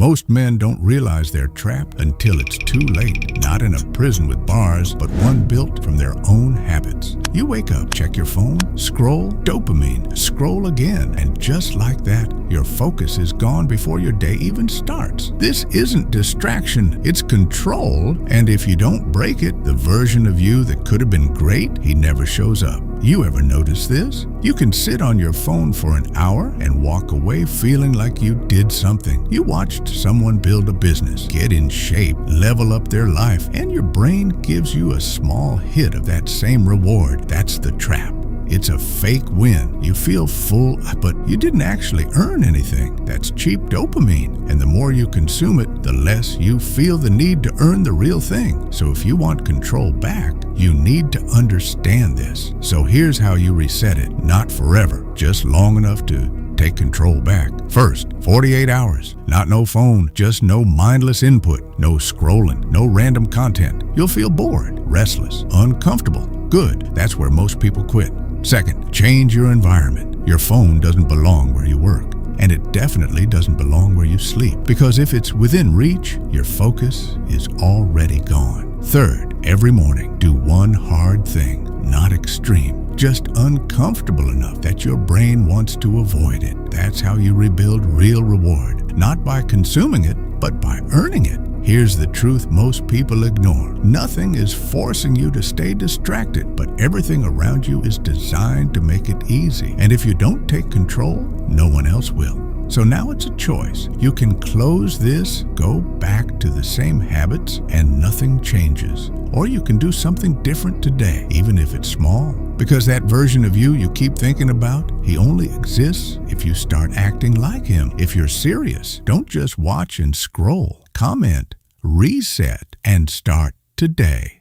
Most men don't realize they're trapped until it's too late. Not in a prison with bars, but one built from their own habits. You wake up, check your phone, scroll, dopamine, scroll again, and just like that, your focus is gone before your day even starts. This isn't distraction, it's control, and if you don't break it, the version of you that could have been great, he never shows up. You ever notice this? You can sit on your phone for an hour and walk away feeling like you did something. You watched someone build a business, get in shape, level up their life, and your brain gives you a small hit of that same reward. That's the trap. It's a fake win. You feel full, but you didn't actually earn anything. That's cheap dopamine. And the more you consume it, the less you feel the need to earn the real thing. So if you want control back, you need to understand this. So here's how you reset it. Not forever, just long enough to take control back. First, 48 hours. Not no phone, just no mindless input, no scrolling, no random content. You'll feel bored, restless, uncomfortable. Good, that's where most people quit. Second, change your environment. Your phone doesn't belong where you work, and it definitely doesn't belong where you sleep, because if it's within reach, your focus is already gone. Third, every morning, do one hard thing, not extreme, just uncomfortable enough that your brain wants to avoid it. That's how you rebuild real reward, not by consuming it, but by earning it. Here's the truth most people ignore. Nothing is forcing you to stay distracted, but everything around you is designed to make it easy. And if you don't take control, no one else will. So now it's a choice. You can close this, go back to the same habits, and nothing changes. Or you can do something different today, even if it's small. Because that version of you keep thinking about, he only exists if you start acting like him. If you're serious, don't just watch and scroll. Comment, reset, and start today.